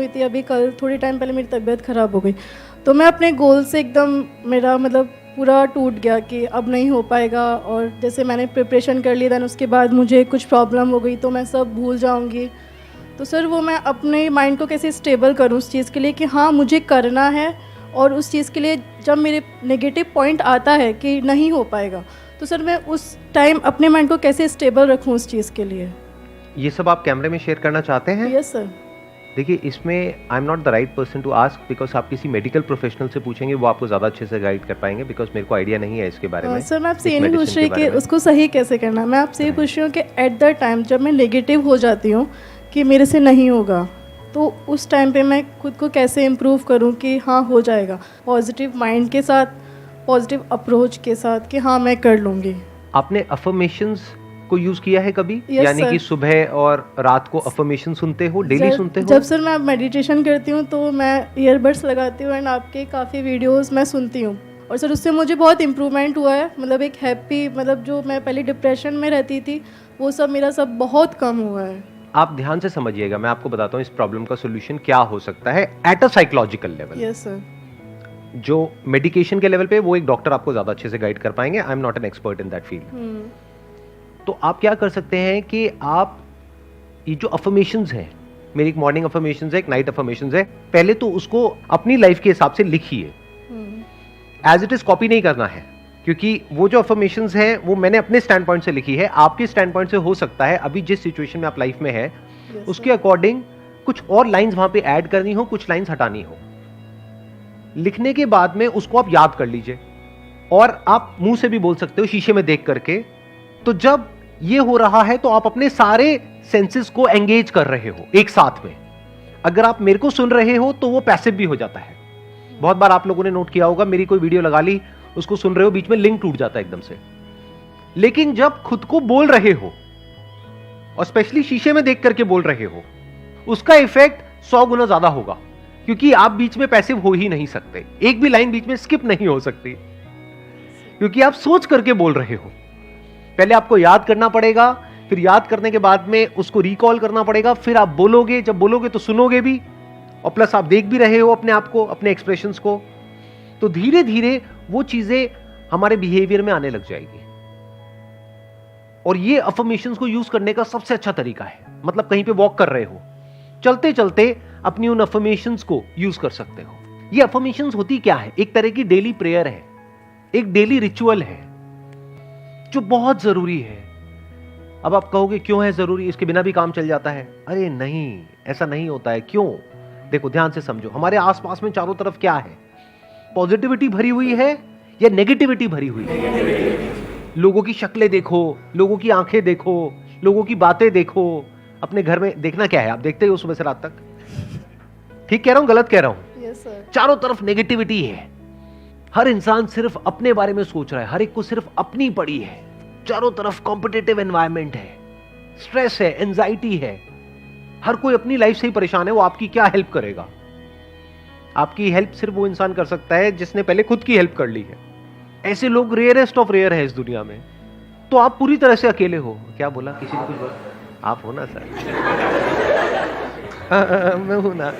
हुई थी, अभी कल थोड़ी टाइम पहले मेरी तबीयत ख़राब हो गई, तो मैं अपने गोल से एकदम, मेरा मतलब पूरा टूट गया कि अब नहीं हो पाएगा। और जैसे मैंने प्रिपरेशन कर ली, दैन उसके बाद मुझे कुछ प्रॉब्लम हो गई तो मैं सब भूल जाऊंगी। तो सर वो मैं अपने माइंड को कैसे स्टेबल करूं उस चीज़ के लिए कि हाँ मुझे करना है, और उस चीज़ के लिए जब मेरे नेगेटिव पॉइंट आता है कि नहीं हो पाएगा, तो सर मैं उस टाइम अपने माइंड को कैसे स्टेबल रखूं उस चीज़ के लिए। ये सब आप कैमरे में शेयर करना चाहते हैं? Yes sir. देखिए, इसमें I am not the right person to ask, because आप किसी मेडिकल प्रोफेशनल से पूछेंगे, वो आपको ज़्यादा अच्छे से गाइड कर पाएंगे, बिकॉज मेरे को आइडिया नहीं है इसके बारे में। सर मैं आपसे इस ये नहीं medicine पूछ के रही बारे कि में। उसको सही कैसे करना, मैं आपसे ये पूछ रही हूँ कि एट द टाइम जब मैं नेगेटिव हो जाती हूँ कि मेरे से नहीं होगा, तो उस टाइम पे मैं खुद को कैसे इम्प्रूव करूँ कि हाँ हो जाएगा, पॉजिटिव माइंड के साथ, पॉजिटिव अप्रोच के साथ कि हाँ मैं कर लूँगी। आपने अफर्मेशंस को यूज किया है कभी? Yes, यानी sir. कि सुबह और रात को अफर्मेशन सुनते हो, डेली सुनते हो? जब सर मैं मेडिटेशन करती हूँ तो मैं ईयरबड्स लगाती हूँ एंड आपके काफ़ी वीडियोस मैं सुनती हूँ, और सर उससे मुझे बहुत इम्प्रूवमेंट हुआ है। मतलब एक हैप्पी, मतलब जो मैं पहले डिप्रेशन में रहती थी वो सब मेरा सब बहुत कम हुआ है। आप ध्यान से समझिएगा, मैं आपको बताता हूँ इस प्रॉब्लम का सोल्यूशन क्या हो सकता है at a psychological level. Yes sir. जो मेडिकेशन के लेवल पे वो एक डॉक्टर आपको ज्यादा अच्छे से गाइड कर पाएंगे। आई am not an expert in that field. तो आप क्या कर सकते हैं कि आप ये जो अफर्मेशंस हैं, मेरी एक मॉर्निंग अफर्मेशंस है, एक नाइट अफर्मेशंस है, पहले तो उसको अपनी लाइफ के हिसाब से लिखिए। एज इट इज कॉपी नहीं करना है, क्योंकि वो जो अफर्मेशंस हैं वो मैंने अपने स्टैंड पॉइंट से लिखी है। आपके स्टैंड पॉइंट से हो सकता है अभी जिस सिचुएशन में आप लाइफ में है उसके अकॉर्डिंग कुछ और लाइंस वहां पे ऐड करनी हो, कुछ लाइंस हटानी हो। लिखने के बाद में उसको आप याद कर लीजिए, और आप मुंह से भी बोल सकते हो शीशे में देख करके। तो जब ये हो रहा है तो आप अपने सारे सेंसेस को एंगेज कर रहे हो एक साथ में। अगर आप मेरे को सुन रहे हो तो वो पैसिव भी हो जाता है। बहुत बार आप लोगों ने नोट किया होगा, मेरी कोई वीडियो लगा ली, उसको सुन रहे हो, बीच में लिंक टूट जाता है एकदम से। लेकिन जब खुद को बोल रहे हो और स्पेशली शीशे में देख करके बोल रहे हो, उसका इफेक्ट 100 गुना ज्यादा होगा, क्योंकि आप बीच में पैसिव हो ही नहीं सकते। एक भी लाइन बीच में स्किप नहीं हो सकती, क्योंकि आप सोच करके बोल रहे हो। पहले आपको याद करना पड़ेगा, फिर याद करने के बाद में उसको रिकॉल करना पड़ेगा, फिर आप बोलोगे। जब बोलोगे तो सुनोगे भी, और प्लस आप देख भी रहे हो अपने आप को, अपने एक्सप्रेशंस को। तो धीरे धीरे वो चीजें हमारे बिहेवियर में आने लग जाएगी। और ये अफर्मेशंस को यूज करने का सबसे अच्छा तरीका है। मतलब कहीं पे वॉक कर रहे हो, चलते चलते अपनी उन अफर्मेशंस को यूज कर सकते हो। ये अफर्मेशंस होती क्या है? एक तरह की डेली प्रेयर है, एक डेली रिचुअल है जो बहुत जरूरी है। अब आप कहोगे क्यों है जरूरी, इसके बिना भी काम चल जाता है? अरे नहीं, ऐसा नहीं होता है। क्यों? देखो ध्यान से समझो, हमारे आसपास में चारों तरफ क्या है? पॉजिटिविटी भरी हुई है या नेगेटिविटी भरी हुई है? लोगों की शक्लें देखो, लोगों की आंखें देखो, लोगों की बातें देखो। अपने घर में देखना क्या है? आप देखते हो सुबह से रात तक। ठीक कह रहा हूं, गलत कह रहा हूं? Yes sir. चारों तरफ नेगेटिविटी है। हर इंसान सिर्फ अपने बारे में सोच रहा है, हर एक को सिर्फ अपनी पड़ी है। चारों तरफ कॉम्पिटिटिव एनवायरनमेंट है, स्ट्रेस है, एंजाइटी है। हर कोई अपनी लाइफ से ही परेशान है। वो आपकी क्या हेल्प करेगा? आपकी हेल्प सिर्फ वो इंसान कर सकता है जिसने पहले खुद की हेल्प कर ली है। ऐसे लोग रेयरेस्ट ऑफ रेयर है इस दुनिया में। तो आप पूरी तरह से अकेले हो। क्या बोला? किसी ने कुछ बोला? आप हो ना सर? मैं हूं ना।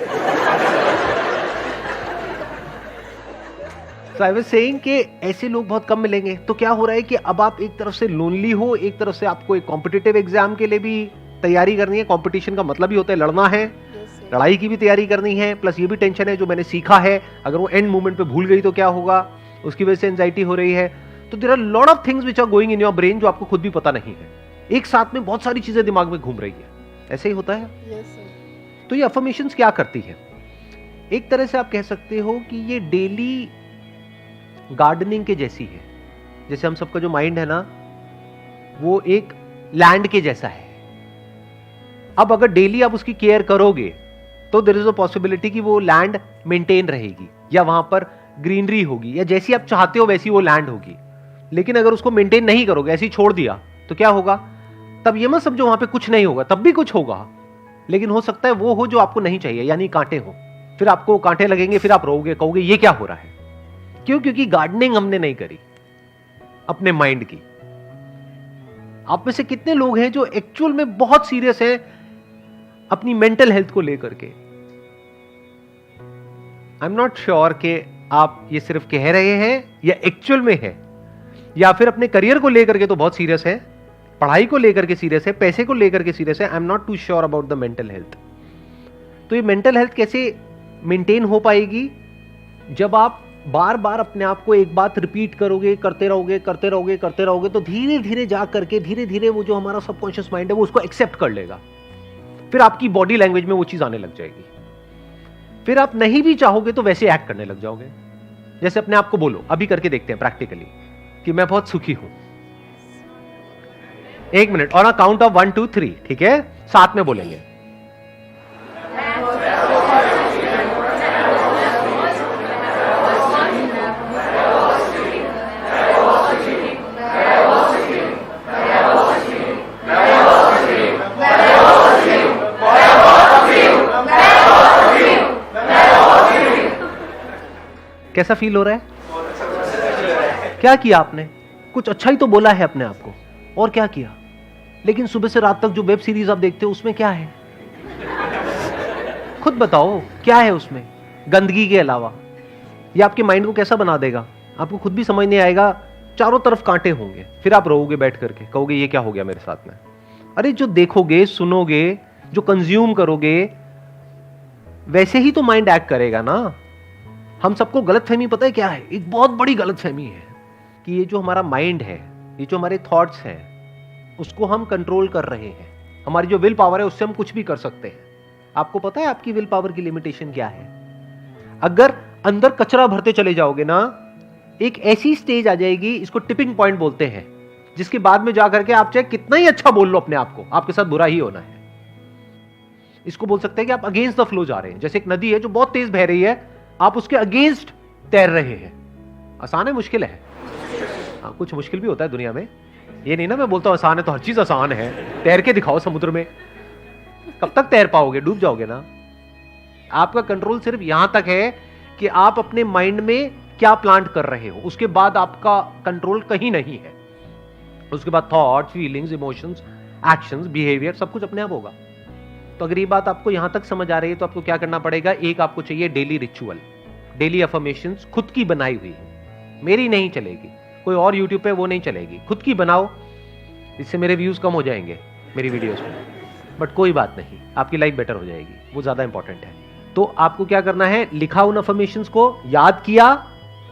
So I was saying कि ऐसे लोग बहुत कम मिलेंगे। तो क्या हो रहा है कि अब आप एक तरफ से लोनली हो, एक तरफ से आपको एक कॉम्पिटिटिव एग्जाम के लिए भी तैयारी करनी है। कंपटीशन का मतलब ही होता है लड़ना है, लड़ाई की भी तैयारी करनी है, प्लस ये भी टेंशन है जो मैंने सीखा है, अगर वो एंड मोमेंट पे भूल गई तो क्या होगा, उसकी वजह से एंजाइटी हो रही है। तो there are lot of things which are going in your brain जो आपको खुद भी पता नहीं है। एक साथ में बहुत सारी चीजें दिमाग में घूम रही है। ऐसे ही होता है। Yes sir. तो ये अफर्मेशंस क्या करती है? एक तरह से आप कह सकते हो कि ये डेली गार्डनिंग के जैसी है। जैसे हम सबका जो माइंड है ना, वो एक लैंड के जैसा है। अब अगर डेली आप उसकी केयर करोगे तो देयर इज अ पॉसिबिलिटी कि वो लैंड मेंटेन रहेगी, या वहां पर ग्रीनरी होगी, या जैसी आप चाहते हो वैसी वो लैंड होगी। लेकिन अगर उसको मेंटेन नहीं करोगे, ऐसे ही छोड़ दिया, तो क्या होगा? तब ये मत समझो वहां पे कुछ नहीं होगा, तब भी कुछ होगा। लेकिन हो सकता है वो हो जो आपको नहीं चाहिए, यानी कांटे हो। फिर आपको कांटे लगेंगे, फिर आप रोओगे, कहोगे ये क्या हो रहा है। क्यों? क्योंकि गार्डनिंग हमने नहीं करी अपने माइंड की। आप में से कितने लोग हैं जो एक्चुअल में बहुत सीरियस हैं अपनी मेंटल हेल्थ को लेकर के? आई एम नॉट श्योर कि आप ये सिर्फ कह रहे हैं या एक्चुअल में है, या फिर अपने करियर को लेकर के तो बहुत सीरियस है, पढ़ाई को लेकर के सीरियस है, पैसे को लेकर के सीरियस है। I am not too sure about the mental health. तो ये मेंटल हेल्थ कैसे मेंटेन हो पाएगी? जब आप बार बार अपने आप को एक बात रिपीट करोगे, करते रहोगे करते रहोगे करते रहोगे, तो धीरे धीरे जा करके धीरे धीरे वो जो हमारा सबकॉन्शियस माइंड है वो उसको एक्सेप्ट कर लेगा। फिर आपकी बॉडी लैंग्वेज में वो चीज आने लग जाएगी। फिर आप नहीं भी चाहोगे तो वैसे एक्ट करने लग जाओगे। जैसे अपने आप को बोलो, अभी करके देखते हैं प्रैक्टिकली, कि मैं बहुत सुखी हूं। 1 मिनट, और काउंट ऑफ 1 2 3, ठीक है? साथ में बोलेंगे। कैसा फील हो रहा है? क्या किया आपने? कुछ अच्छा ही तो बोला है अपने आप को, और क्या किया? लेकिन सुबह से रात तक जो वेब सीरीज आप देखते हो उसमें क्या है? खुद बताओ क्या है उसमें, गंदगी के अलावा? ये आपके माइंड को कैसा बना देगा? आपको खुद भी समझ नहीं आएगा, चारों तरफ कांटे होंगे। फिर आप रोओगे बैठ करके, कहोगे ये क्या हो गया मेरे साथ में। अरे जो देखोगे, सुनोगे, जो कंज्यूम करोगे, वैसे ही तो माइंड एक्ट करेगा ना। हम सबको गलतफहमी पता है क्या है? एक बहुत बड़ी गलतफहमी है कि ये जो हमारा माइंड है, ये जो हमारे थॉट्स हैं, उसको हम कंट्रोल कर रहे हैं। हमारी जो विल पावर है उससे हम कुछ भी कर सकते हैं। आपको पता है आपकी विल पावर की लिमिटेशन क्या है? अगर अंदर कचरा भरते चले जाओगे ना, एक ऐसी स्टेज आ जाएगी, इसको टिपिंग पॉइंट बोलते हैं, जिसके बाद में जाकर के आप चाहे कितना ही अच्छा बोल लो अपने आप को, आपके साथ बुरा ही होना है। इसको बोल सकते हैं कि आप अगेंस्ट द फ्लो जा रहे हैं। जैसे एक नदी है जो बहुत तेज बह रही है, आप उसके अगेंस्ट तैर रहे हैं। आसान है, मुश्किल है? हाँ, कुछ मुश्किल भी होता है दुनिया में। ये नहीं ना मैं बोलता हूं आसान है तो हर चीज आसान है। तैर के दिखाओ समुद्र में, कब तक तैर पाओगे? डूब जाओगे ना। आपका कंट्रोल सिर्फ यहां तक है कि आप अपने माइंड में क्या प्लांट कर रहे हो, उसके बाद आपका कंट्रोल कहीं नहीं है। उसके बाद thoughts, feelings, emotions, actions, behaviour सब कुछ अपने आप होगा। तो अगर ये बात आपको यहां तक समझ आ रही है तो आपको क्या करना पड़ेगा? एक आपको चाहिए डेली रिचुअल, डेली अफर्मेशंस, खुद की बनाई हुई। मेरी नहीं चलेगी, कोई और यूट्यूब पे वो नहीं चलेगी, खुद की बनाओ। इससे मेरे व्यूज कम हो जाएंगे मेरी वीडियोस में, बट कोई बात नहीं, आपकी लाइफ बेटर हो जाएगी, वो ज्यादा इंपॉर्टेंट है। तो आपको क्या करना है? लिखा उन अफर्मेशंस को, याद किया,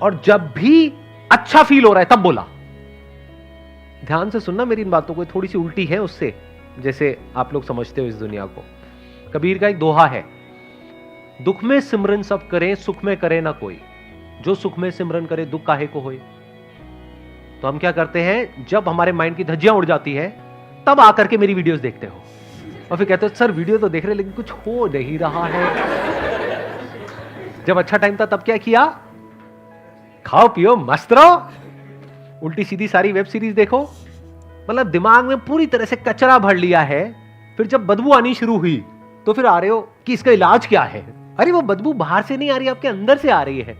और जब भी अच्छा फील हो रहा है तब बोला। ध्यान से सुनना मेरी इन बातों को, थोड़ी सी उल्टी है उससे जैसे आप लोग समझते हो इस दुनिया को। कबीर का एक दोहा है, दुख में सिमरन सब करें, सुख में करे ना कोई, जो सुख में सिमरन करे दुख काहे को होए। तो हम क्या करते हैं, जब हमारे माइंड की धज्जियां उड़ जाती है तब आकर के मेरी वीडियोस देखते हो और फिर कहते हो सर वीडियो तो देख रहे लेकिन कुछ हो नहीं रहा है। जब अच्छा टाइम था तब क्या किया? खाओ पियो मस्त रहो, उल्टी सीधी सारी वेब सीरीज देखो, मतलब दिमाग में पूरी तरह से कचरा भर लिया है। फिर जब बदबू आनी शुरू हुई तो फिर आ रहे हो कि इसका इलाज क्या है। अरे वो बदबू बाहर से नहीं आ रही, आपके अंदर से आ रही है।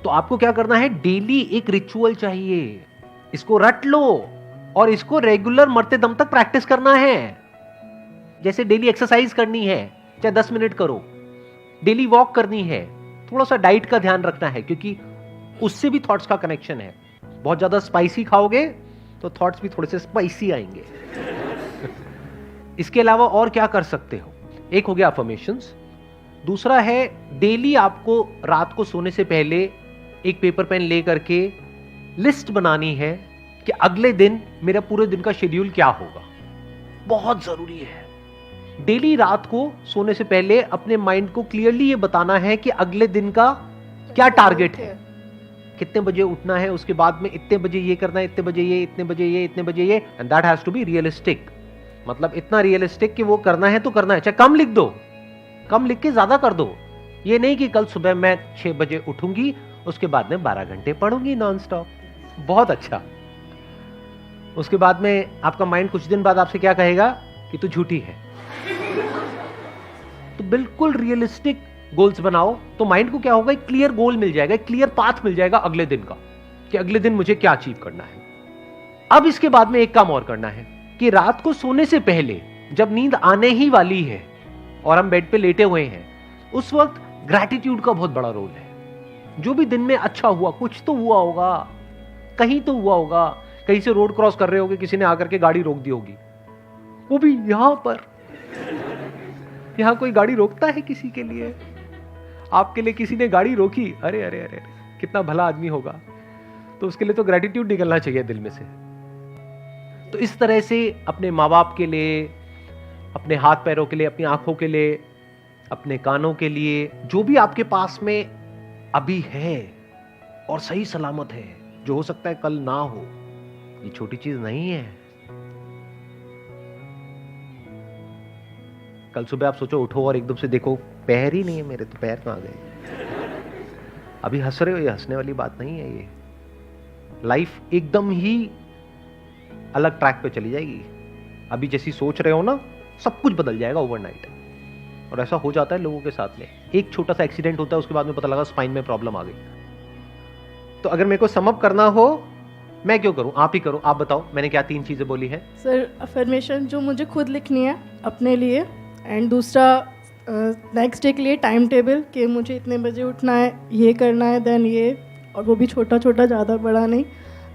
तो आपको क्या करना है? डेली एक रिचुअल चाहिए, इसको रट लो और इसको रेगुलर मरते दम तक प्रैक्टिस करना है। जैसे डेली एक्सरसाइज करनी है, चाहे 10 मिनट करो, डेली वॉक करनी है, थोड़ा सा डाइट का ध्यान रखना है क्योंकि उससे भी थॉट्स का कनेक्शन है। बहुत ज्यादा स्पाइसी खाओगे तो थॉट्स भी थोड़े से स्पाइसी आएंगे। इसके अलावा और क्या कर सकते हो? एक हो गया अफर्मेशंस, दूसरा है डेली आपको रात को सोने से पहले एक पेपर पेन ले करके लिस्ट बनानी है कि अगले दिन मेरा पूरे दिन का शेड्यूल क्या होगा। बहुत जरूरी है। डेली रात को सोने से पहले अपने माइंड को क्लियरली ये बताना है कि अगले दिन का क्या टारगेट है, कितने बजे उठना है, उसके बाद में इतने बजे ये करना है, इतने बजे ये, इतने बजे ये, इतने बजे ये, and that has to be realistic. मतलब इतना रियलिस्टिक कि वो करना है तो करना है, चाहे कम लिख दो, कम लिख के ज्यादा कर दो। ये नहीं कि कल सुबह मैं 6 बजे उठूंगी, उसके बाद में 12 घंटे पढ़ूंगी नॉन स्टॉप। बहुत अच्छा। उसके बाद में आपका माइंड कुछ दिन बाद आपसे क्या कहेगा कि तू झूठी है। तो बिल्कुल रियलिस्टिक गोल्स बनाओ, तो माइंड को क्या होगा? एक क्लियर गोल मिल जाएगा, एक क्लियर पाथ मिल जाएगा अगले दिन का कि अगले दिन मुझे क्या अचीव करना है। अब इसके बाद में एक काम और करना है कि रात को सोने से पहले जब नींद आने ही वाली है और हम बेड पे लेटे हुए हैं, उस वक्त ग्रैटिट्यूड का बहुत बड़ा रोल है। जो भी दिन में अच्छा हुआ, कुछ तो हुआ होगा, कहीं तो हुआ होगा, कहीं से रोड क्रॉस कर रहे होगे, किसी ने आकर के गाड़ी रोक दी होगी, वो भी यहां पर। यहां कोई गाड़ी रोकता है किसी के लिए? आपके लिए किसी ने गाड़ी रोकी, अरे अरे अरे, कितना भला आदमी होगा, तो उसके लिए तो ग्रैटिट्यूड निकलना चाहिए दिल में से। तो इस तरह से अपने माँ बाप के लिए, अपने हाथ पैरों के लिए, अपनी आंखों के लिए, अपने कानों के लिए, जो भी आपके पास में अभी है और सही सलामत है, जो हो सकता है कल ना हो, ये छोटी चीज नहीं है। कल सुबह आप सोचो उठो और एकदम से देखो पैर ही नहीं है मेरे, तो पैर कहां गए? अभी हंस रहे हो, ये हंसने वाली बात नहीं है। ये लाइफ एकदम ही अलग ट्रैक पे चली जाएगी। अभी जैसी सोच रहे हो ना, सब कुछ बदल जाएगा ओवरनाइट। और ऐसा हो जाता है लोगों के साथ में। एक छोटा सा एक्सीडेंट होता है, उसके बाद में पता लगा स्पाइन में प्रॉब्लम आ गई। तो अगर मेरे को सम अप करना हो, मैं क्यों करूं? आप ही करो, आप बताओ मैंने क्या 3 चीजें बोली है। सर, अफर्मेशन जो मुझे खुद लिखनी है अपने लिए, एंड दूसरा नेक्स्ट डे के लिए टाइम टेबल कि मुझे इतने बजे उठना है, ये करना है, देन ये, और वो भी छोटा छोटा, ज़्यादा बड़ा नहीं।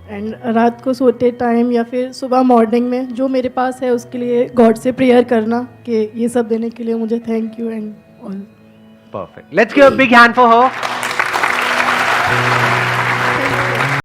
एंड रात को सोते टाइम या फिर सुबह मॉर्निंग में जो मेरे पास है उसके लिए गॉड से प्रेयर करना कि ये सब देने के लिए मुझे thank you and all. Perfect, let's give a big hand for her.